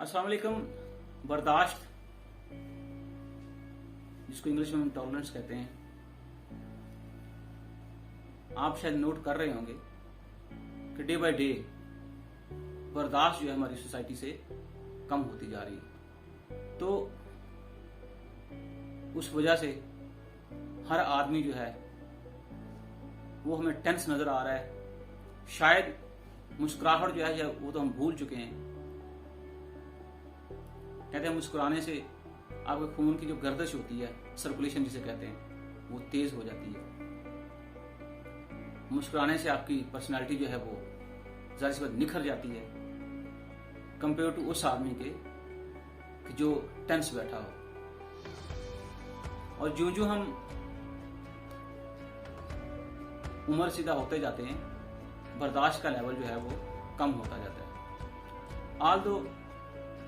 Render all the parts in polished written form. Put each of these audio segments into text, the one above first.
अस्सलाम वालेकुम। बर्दाश्त, जिसको इंग्लिश में हम टॉलरेंस कहते हैं, आप शायद नोट कर रहे होंगे कि डे बाय डे बर्दाश्त जो है हमारी सोसाइटी से कम होती जा रही है। तो उस वजह से हर आदमी जो है वो हमें टेंस नजर आ रहा है। शायद मुस्कुराहट जो है वो तो हम भूल चुके हैं। कहते हैं मुस्कुराने से आपके खून की जो गर्दिश होती है, सर्कुलेशन जिसे कहते हैं, वो तेज हो जाती है। मुस्कुराने से आपकी पर्सनालिटी जो है वो जाहिर सी बात निखर जाती है कंपेयर टू उस आदमी के कि जो टेंस बैठा हो। और जो जो हम उम्र सीधा होते जाते हैं, बर्दाश्त का लेवल जो है वो कम होता जाता है। आल्दो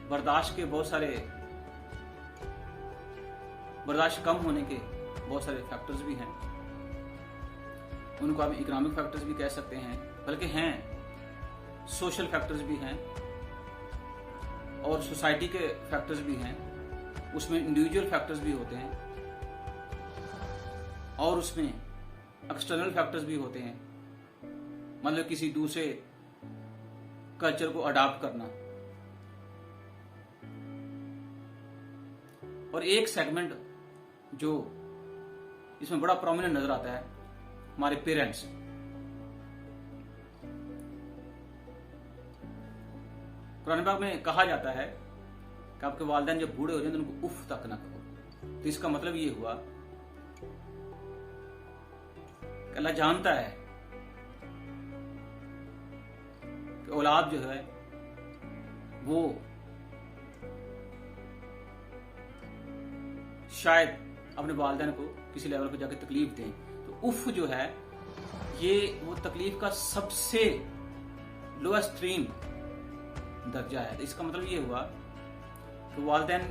बर्दाश्त कम होने के बहुत सारे फैक्टर्स भी हैं। उनको आप इकोनॉमिक फैक्टर्स भी कह सकते हैं, बल्कि हैं सोशल फैक्टर्स भी हैं और सोसाइटी के फैक्टर्स भी हैं। उसमें इंडिविजुअल फैक्टर्स भी होते हैं और उसमें एक्सटर्नल फैक्टर्स भी होते हैं, मतलब किसी दूसरे कल्चर को अडॉप्ट करना। और एक सेगमेंट जो इसमें बड़ा प्रोमिनेंट नजर आता है, हमारे पेरेंट्स। कुरान पाक में कहा जाता है कि आपके वालिदैन जब बूढ़े हो जाए तो उनको उफ तक ना कहो। तो इसका मतलब ये हुआ कि अल्लाह जानता है कि औलाद जो है वो शायद अपने वालिदैन को किसी लेवल पर जाकर तकलीफ दें। तो उफ जो है ये वो तकलीफ का सबसे लोएस्ट एक्सट्रीम दर्जा है। तो इसका मतलब ये हुआ कि वालिदैन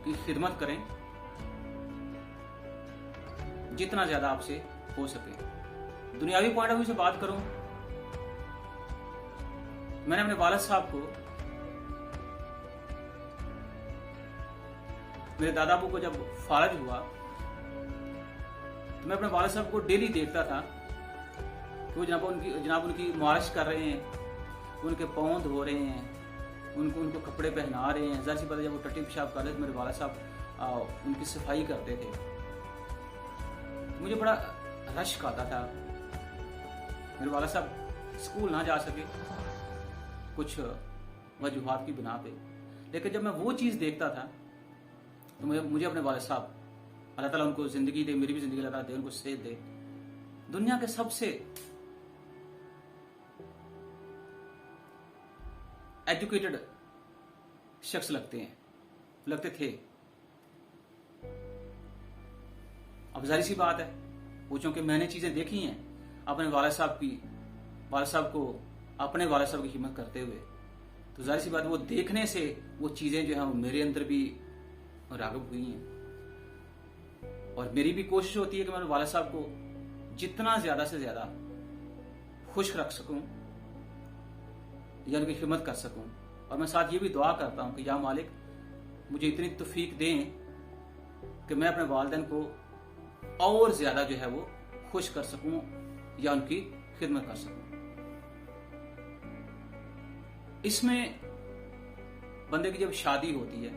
की खिदमत करें जितना ज्यादा आपसे हो सके। दुनियावी पॉइंट ऑफ व्यू से बात करूं, मैंने अपने वालिद साहब को, मेरे दादाबू को जब फारज हुआ तो मैं अपने वालिद साहब को डेली देखता था कि वो जनाब उनकी मालिश कर रहे हैं, उनके पाँव धो रहे हैं, उनको कपड़े पहना रहे हैं। जाहिर सी बात है जब वो टट्टी पेशाब कर रहे थे, मेरे वालिद साहब उनकी सफाई करते थे। तो मुझे बड़ा रश्क आता था। मेरे वालिद साहब स्कूल ना जा सके कुछ वजूहात की बिना पे, लेकिन जब मैं वो चीज़ देखता था तो मुझे अपने वालिद साहब, अल्लाह ताला उनको जिंदगी दे, मेरी भी जिंदगी अल्लाह ताला दे, उनको सेहत दे, दुनिया के सबसे एजुकेटेड शख्स लगते थे। अब जाहिर सी बात है वो चूंकि मैंने चीजें देखी हैं अपने वालिद साहब को अपने वालिद साहब की खिदमत करते हुए, तो जाहिर सी बात है वो देखने से वो चीजें जो है वो मेरे अंदर भी राग़िब हुई हैं। और मेरी भी कोशिश होती है कि मैं वालिद साहब को जितना ज्यादा से ज्यादा खुश रख सकूं या उनकी खिदमत कर सकूं। और मैं साथ ये भी दुआ करता हूं कि या मालिक मुझे इतनी तौफीक दें कि मैं अपने वालिदैन को और ज्यादा जो है वो खुश कर सकूं या उनकी खिदमत कर सकूं। इसमें बंदे की जब शादी होती है,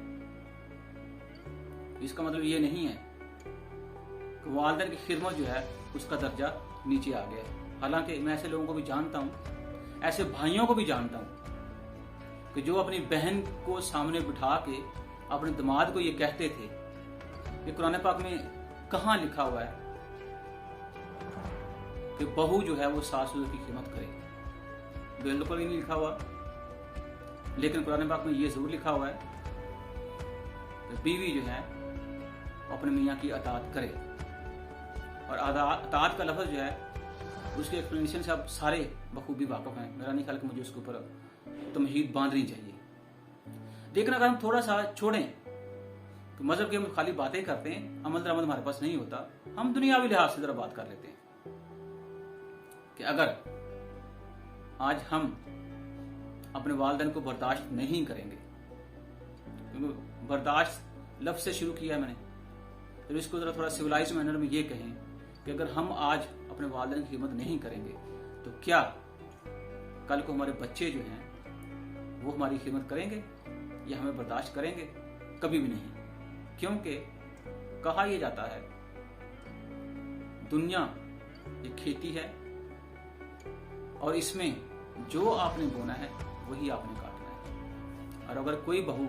इसका मतलब ये नहीं है कि वालिदैन की खिदमत जो है उसका दर्जा नीचे आ गया है। हालांकि मैं ऐसे लोगों को भी जानता हूं, ऐसे भाइयों को भी जानता हूं कि जो अपनी बहन को सामने बिठा के अपने दामाद को ये कहते थे। ये कुरान पाक में कहां लिखा हुआ है कि बहू जो है वो सासू की खिदमत करे? बिल्कुल ही नहीं लिखा हुआ। लेकिन कुरान पाक में ये जरूर लिखा हुआ है कि बीवी जो है अपने मियाँ की अताअत करे। और अताअत का लफ्ज़ जो है उसके एक्सप्लेनेशन से आप सारे बखूबी वाकिफ हैं। मेरा नहीं ख्याल कि मुझे उसके ऊपर तमहीद बांधनी चाहिए। लेकिन अगर हम थोड़ा सा छोड़ें तो मजहब की हम खाली बातें करते हैं, अमल दरामद हमारे पास नहीं होता, हम दुनियावी लिहाज से जरा बात कर लेते हैं कि अगर आज हम अपने वालिदैन को बर्दाश्त नहीं करेंगे क्योंकि बर्दाश्त लफ्ज से शुरू किया मैंने, तो इसको जरा थोड़ा सिविलाइज मैनर में ये कहें कि अगर हम आज अपने वालिदैन की खिदमत नहीं करेंगे तो क्या कल को हमारे बच्चे जो हैं वो हमारी खिदमत करेंगे या हमें बर्दाश्त करेंगे? कभी भी नहीं। क्योंकि कहा यह जाता है दुनिया एक खेती है और इसमें जो आपने बोना है वही आपने काटना है। और अगर कोई बहू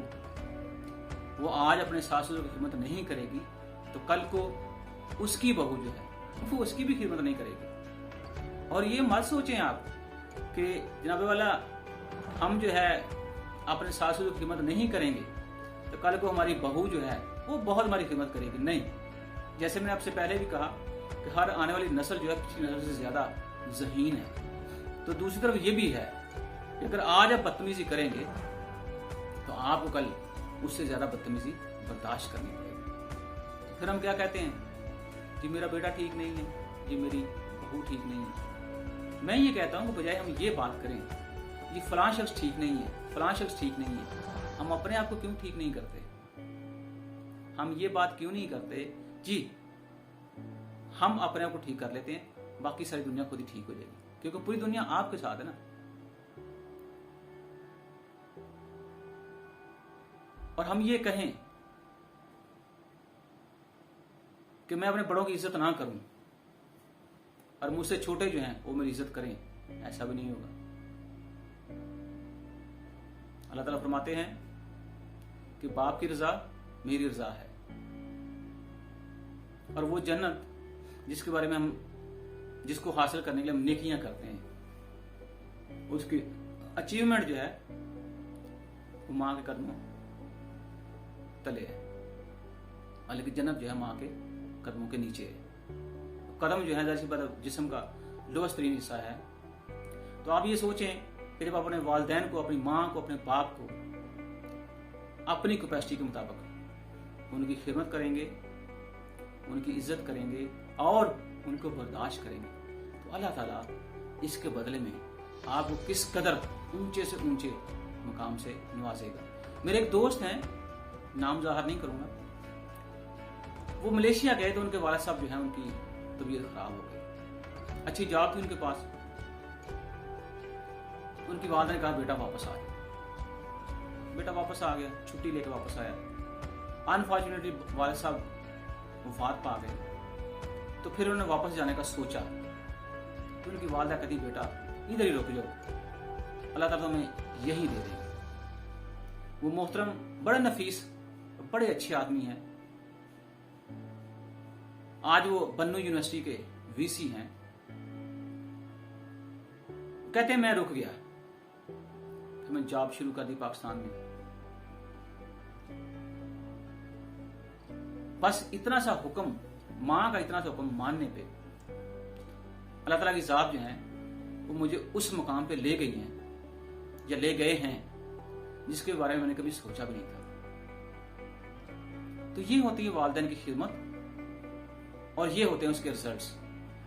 वो आज अपने सास ससुर की खिदमत नहीं करेगी तो कल को उसकी बहू जो है वो उसकी भी खिदमत नहीं करेगी। और ये मत सोचें आप कि जनाब वाला हम जो है अपने सास ससुर की खिदमत नहीं करेंगे तो कल को हमारी बहू जो है वो बहुत हमारी खिदमत करेगी। नहीं, जैसे मैंने आपसे पहले भी कहा कि हर आने वाली नस्ल जो है पिछली नस्ल से ज्यादा ज़हीन है। तो दूसरी तरफ ये भी है कि अगर आज आप बदतमीजी करेंगे तो आपको कल उससे ज्यादा बदतमीजी बर्दाश्त करनी पड़ेगी। फिर हम क्या कहते हैं कि मेरा बेटा ठीक नहीं है, ये मेरी बहू ठीक नहीं है। मैं ये कहता हूं कि बजाय हम ये बात करें कि फलां शख्स ठीक नहीं है, फलां शख्स ठीक नहीं है, हम अपने आप को क्यों ठीक नहीं करते? हम ये बात क्यों नहीं करते जी हम अपने आप को ठीक कर लेते हैं, बाकी सारी दुनिया खुद ही ठीक हो जाएगी, क्योंकि पूरी दुनिया आपके साथ है ना। और हम ये कहें कि मैं अपने बड़ों की इज्जत ना करूं और मुझसे छोटे जो हैं वो मेरी इज्जत करें, ऐसा भी नहीं होगा। अल्लाह ताला फरमाते हैं कि बाप की रजा मेरी रजा है, और वो जन्नत जिसके बारे में हम जिसको हासिल करने के लिए हम नेकियां करते हैं उसकी अचीवमेंट जो है वो मां के कदमों तले है, हालांकि जन्नत जो है मां के कदमों के नीचे है। कदम जो है जैसे जिस्म का लोएस्ट तरीन हिस्सा है। तो आप ये सोचें कि जब अपने वालिदैन को, अपनी मां को, अपने बाप को अपनी कैपेसिटी के मुताबिक उनकी खिदमत करेंगे, उनकी इज्जत करेंगे और उनको बर्दाश्त करेंगे तो अल्लाह ताला इसके बदले में आपको किस कदर ऊंचे से ऊंचे मुकाम से नवाजेगा। मेरे एक दोस्त हैं, नाम जाहिर नहीं करूंगा, वो मलेशिया गए तो उनके वालिद साहब जो है उनकी तबीयत खराब हो गई। अच्छी जॉब थी उनके पास, उनकी वालिदा ने कहा बेटा वापस आ जाओ। बेटा वापस आ गया, छुट्टी लेकर वापस आया। अनफॉर्चुनेटली वालिद साहब वफात पा गए। तो फिर उन्होंने वापस जाने का सोचा तो उनकी वालिदा कहती बेटा इधर ही रुक जाओ, अल्लाह ताला तुम्हें यही दे देगा। वो मोहतरम बड़े नफीस बड़े अच्छे आदमी हैं, आज वो बन्नू यूनिवर्सिटी के वीसी हैं। कहते हैं मैं रुक गया, फिर मैं जॉब शुरू कर दी पाकिस्तान में। बस इतना सा हुक्म, मां का इतना सा हुक्म मानने पे अल्लाह ताला की ज़ात जो है वो मुझे उस मुकाम पे ले गई हैं या ले गए हैं जिसके बारे में मैंने कभी सोचा भी नहीं था। तो ये होती है वालिदैन की खिदमत और ये होते हैं उसके रिजल्ट्स।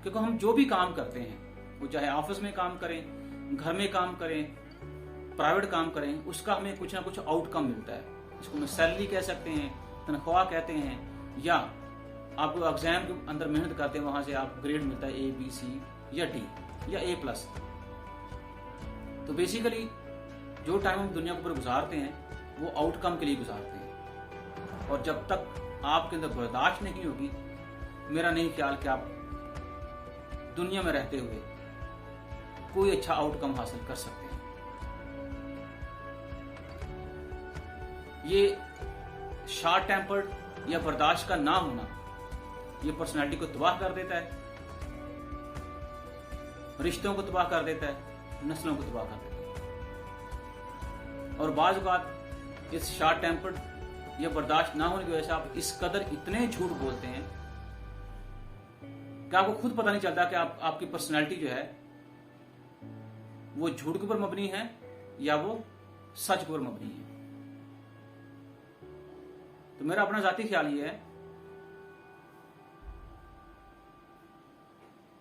क्योंकि हम जो भी काम करते हैं, वो चाहे ऑफिस में काम करें, घर में काम करें, प्राइवेट काम करें, उसका हमें कुछ ना कुछ आउटकम मिलता है। इसको हम सैलरी कह सकते हैं, तनख्वाह कहते हैं, या आप एग्जाम के अंदर मेहनत करते हैं वहां से आप ग्रेड मिलता है A, B, C या D या A+। तो बेसिकली जो टाइम हम दुनिया के ऊपर गुजारते हैं वो आउटकम के लिए गुजारते हैं, और जब तक आपके अंदर बर्दाश्त नहीं होगी, मेरा नहीं ख्याल कि आप दुनिया में रहते हुए कोई अच्छा आउटकम हासिल कर सकते हैं। ये शॉर्ट टेम्पर्ड या बर्दाश्त का ना होना ये पर्सनालिटी को तबाह कर देता है, रिश्तों को तबाह कर देता है, नस्लों को तबाह कर देता है। और बाज़ बात इस शॉर्ट टेम्पर्ड या बर्दाश्त ना होने की वजह से आप इस कदर इतने झूठ बोलते हैं कि आपको खुद पता नहीं चलता कि आपकी पर्सनालिटी जो है वो झूठ के ऊपर मबनी है या वो सच के ऊपर मबनी है। तो मेरा अपना जाती ख्याल ये है,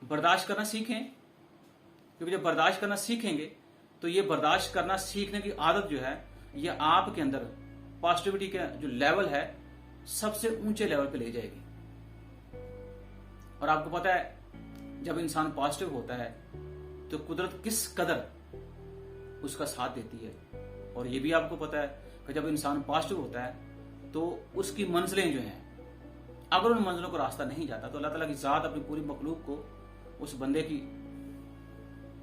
बर्दाश्त करना सीखें, क्योंकि जब बर्दाश्त करना सीखेंगे तो ये बर्दाश्त करना सीखने की आदत जो है ये आपके अंदर पॉजिटिविटी का जो लेवल है सबसे ऊंचे लेवल पे ले जाएगी। और आपको पता है जब इंसान पॉजिटिव होता है तो कुदरत किस कदर उसका साथ देती है। और ये भी आपको पता है कि जब इंसान पॉजिटिव होता है तो उसकी मंजिलें जो हैं, अगर उन मंजिलों को रास्ता नहीं जाता तो अल्लाह ताला की ज़ात अपनी पूरी मखलूक को उस बंदे की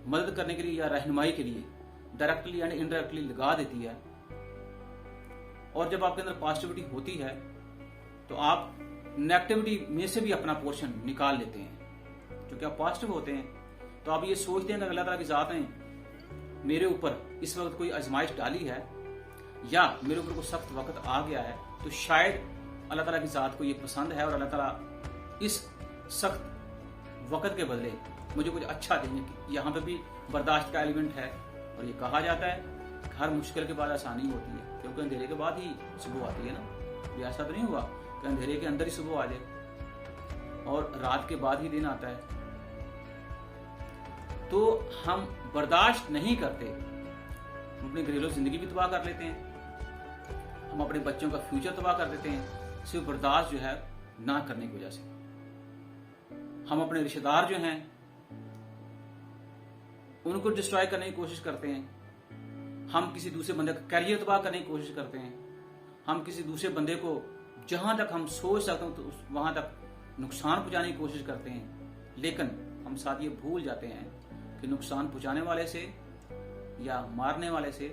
मदद करने के लिए या रहनुमाई के लिए डायरेक्टली एंड इनडायरेक्टली लगा देती है। और जब आपके अंदर पॉजिटिविटी होती है तो आप नेगेटिविटी में से भी अपना पोर्शन निकाल लेते हैं। क्योंकि आप पॉजिटिव होते हैं तो आप ये सोचते हैं कि अल्लाह ताला की ज़ात ने मेरे ऊपर इस वक्त कोई आजमाइश डाली है या मेरे ऊपर कोई सख्त वक्त आ गया है, तो शायद अल्लाह ताला की ज़ात को ये पसंद है और अल्लाह ताला इस सख्त वक्त के बदले मुझे कुछ अच्छा देंगे। यहाँ पे भी बर्दाश्त का एलिमेंट है। और ये कहा जाता है कि हर मुश्किल के बाद आसानी होती है, क्योंकि अंधेरे के बाद ही सुबह आती है ना। ये ऐसा तो नहीं हुआ कि अंधेरे के अंदर ही सुबह आ जाए और रात के बाद ही दिन आता है। तो हम बर्दाश्त नहीं करते, हम अपनी घरेलू जिंदगी भी तबाह कर लेते हैं, हम अपने बच्चों का फ्यूचर तबाह कर देते हैं सिर्फ बर्दाश्त जो है ना करने की वजह से। हम अपने रिश्तेदार जो हैं उनको डिस्ट्रॉय करने की कोशिश करते हैं, हम किसी दूसरे बंदे का करियर तबाह करने की कोशिश करते हैं, हम किसी दूसरे बंदे को जहां तक हम सोच सकते हैं तो वहां तक नुकसान पहुंचाने की कोशिश करते हैं। लेकिन हम साथ ये भूल जाते हैं कि नुकसान पहुंचाने वाले से या मारने वाले से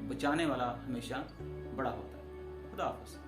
बचाने वाला हमेशा बड़ा होता है। खुदा हाफिज़।